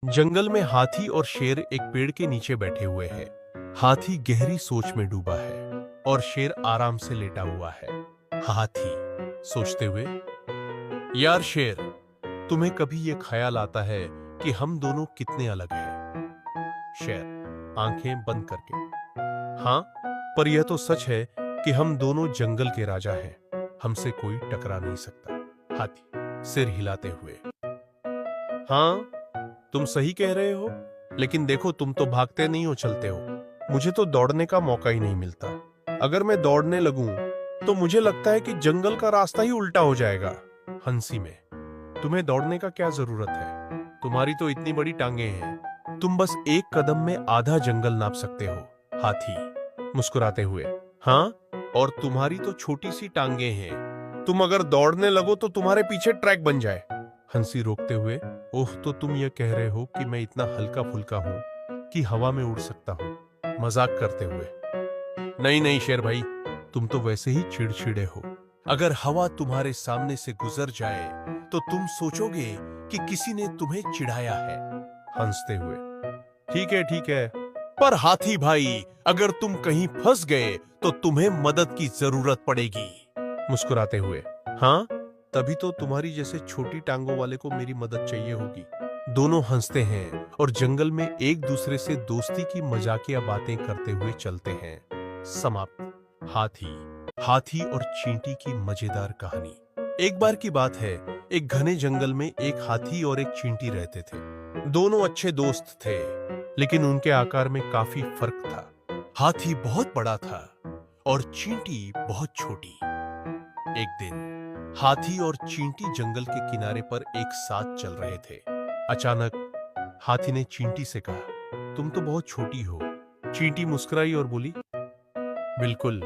जंगल में हाथी और शेर एक पेड़ के नीचे बैठे हुए हैं। हाथी गहरी सोच में डूबा है और शेर आराम से लेटा हुआ है। हाथी सोचते हुए, यार शेर, तुम्हें कभी ये ख्याल आता है कि हम दोनों कितने अलग हैं? शेर आंखें बंद करके, हाँ, पर यह तो सच है कि हम दोनों जंगल के राजा हैं। हमसे कोई टकरा नहीं सकता। हाथी सिर हिलाते हुए, हाँ, तुम सही कह रहे हो, लेकिन देखो, तुम तो भागते नहीं हो, चलते हो। मुझे तो दौड़ने का मौका ही नहीं मिलता। अगर मैं दौड़ने लगूं तो मुझे लगता है कि जंगल का रास्ता ही उल्टा हो जाएगा। हंसी में, तुम्हें दौड़ने का क्या जरूरत है? तुम्हारी तो इतनी बड़ी टांगे हैं, तुम बस एक कदम में आधा जंगल नाप सकते हो। हाथी मुस्कुराते हुए, हाँ, और तुम्हारी तो छोटी सी टांगे हैं, तुम अगर दौड़ने लगो तो तुम्हारे पीछे ट्रैक बन जाए। हंसी रोकते हुए, ओह, तो तुम ये कह रहे हो कि मैं इतना हल्का फुल्का हूं कि हवा में उड़ सकता हूं? मजाक करते हुए, नहीं नहीं शेर भाई, तुम तो वैसे ही चिड़चिड़े हो। अगर हवा तुम्हारे सामने से गुजर जाए तो तुम सोचोगे कि किसी ने तुम्हें चिढ़ाया है। हंसते हुए, ठीक है, पर हाथी भाई, अगर तुम कहीं फंस गए तो तुम्हें मदद की जरूरत पड़ेगी। मुस्कुराते हुए, हाँ, तभी तो तुम्हारी जैसे छोटी टांगों वाले को मेरी मदद चाहिए होगी। दोनों हंसते हैं और जंगल में एक दूसरे से दोस्ती की मजाकिया बातें करते हुए चलते हैं। समाप्त। हाथी हाथी और चींटी की मजेदार कहानी। एक बार की बात है, एक घने जंगल में एक हाथी और एक चींटी रहते थे। दोनों अच्छे दोस्त थे, लेकिन उनके आकार में काफी फर्क था। हाथी बहुत बड़ा था और चींटी बहुत छोटी। एक दिन हाथी और चींटी जंगल के किनारे पर एक साथ चल रहे थे। अचानक हाथी ने चींटी से कहा, तुम तो बहुत छोटी हो। चींटी मुस्कुराई और बोली, बिल्कुल,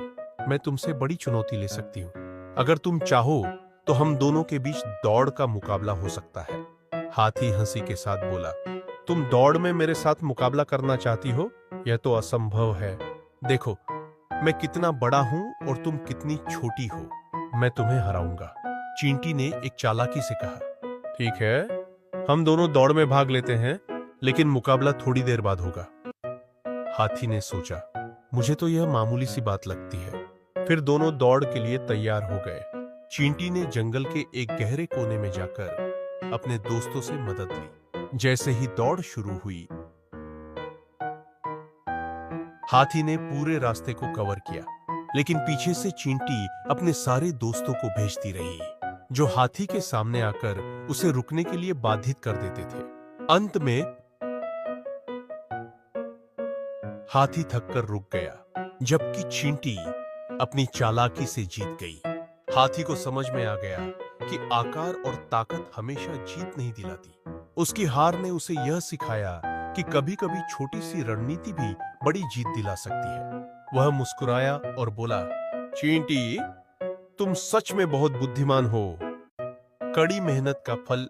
मैं तुमसे बड़ी चुनौती ले सकती हूँ। अगर तुम चाहो तो हम दोनों के बीच दौड़ का मुकाबला हो सकता है। हाथी हंसी के साथ बोला, तुम दौड़ में मेरे साथ मुकाबला करना चाहती हो? यह तो असंभव है। देखो, मैं कितना बड़ा हूं और तुम कितनी छोटी हो। मैं तुम्हें हराऊंगा। चींटी ने एक चालाकी से कहा, ठीक है, हम दोनों दौड़ में भाग लेते हैं, लेकिन मुकाबला थोड़ी देर बाद होगा। हाथी ने सोचा, मुझे तो यह मामूली सी बात लगती है। फिर दोनों दौड़ के लिए तैयार हो गए। चींटी ने जंगल के एक गहरे कोने में जाकर अपने दोस्तों से मदद ली। जैसे ही दौड़ शुरू हुई, हाथी ने पूरे रास्ते को कवर किया, लेकिन पीछे से चींटी अपने सारे दोस्तों को भेजती रही, जो हाथी के सामने आकर उसे रुकने के लिए बाधित कर देते थे। अंत में हाथी थककर रुक गया, जबकि चींटी अपनी चालाकी से जीत गई। हाथी को समझ में आ गया कि आकार और ताकत हमेशा जीत नहीं दिलाती। उसकी हार ने उसे यह सिखाया कि कभी-कभी छोटी सी रणनीति भी बड़ी जीत दिला सकती है। वह मुस्कुराया और बोला, चींटी, तुम सच में बहुत बुद्धिमान हो। कड़ी मेहनत का फल।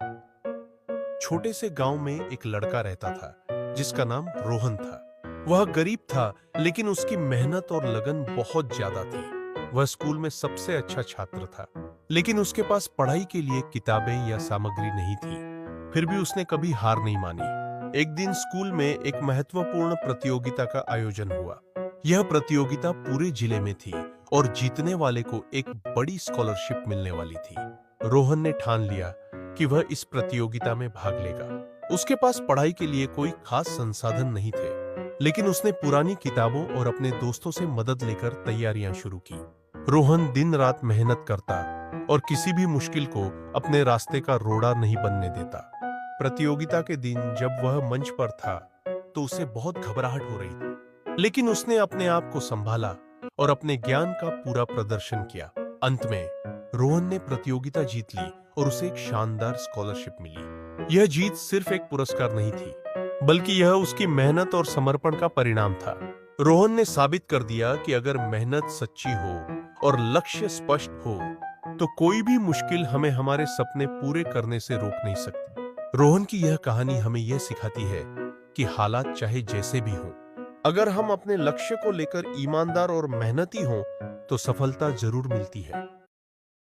छोटे से गांव में एक लड़का रहता था जिसका नाम रोहन था। वह गरीब था, लेकिन उसकी मेहनत और लगन बहुत ज्यादा थी। वह स्कूल में सबसे अच्छा छात्र था, लेकिन उसके पास पढ़ाई के लिए किताबें या सामग्री नहीं थी। फिर भी उसने कभी हार नहीं मानी। एक दिन स्कूल में एक महत्वपूर्ण प्रतियोगिता का आयोजन हुआ। यह प्रतियोगिता पूरे जिले में थी और जीतने वाले को एक बड़ी स्कॉलरशिप मिलने वाली थी। रोहन ने ठान लिया कि वह इस प्रतियोगिता में भाग लेगा। उसके पास पढ़ाई के लिए कोई खास संसाधन नहीं थे, लेकिन उसने पुरानी किताबों और अपने दोस्तों से मदद लेकर तैयारियां शुरू की। रोहन दिन रात मेहनत करता और किसी भी मुश्किल को अपने रास्ते का रोड़ा नहीं बनने देता। प्रतियोगिता के दिन जब वह मंच पर था तो उसे बहुत घबराहट हो रही थी, लेकिन उसने अपने आप को संभाला और अपने ज्ञान का पूरा प्रदर्शन किया। अंत में रोहन ने प्रतियोगिता जीत ली और उसे एक शानदार स्कॉलरशिप मिली। यह जीत सिर्फ एक पुरस्कार नहीं थी, बल्कि यह उसकी मेहनत और समर्पण का परिणाम था। रोहन ने साबित कर दिया कि अगर मेहनत सच्ची हो और लक्ष्य स्पष्ट हो, तो कोई भी मुश्किल हमें हमारे सपने पूरे करने से रोक नहीं सकती। रोहन की यह कहानी हमें यह सिखाती है कि हालात चाहे जैसे भी हों, अगर हम अपने लक्ष्य को लेकर ईमानदार और मेहनती हों, तो सफलता जरूर मिलती है।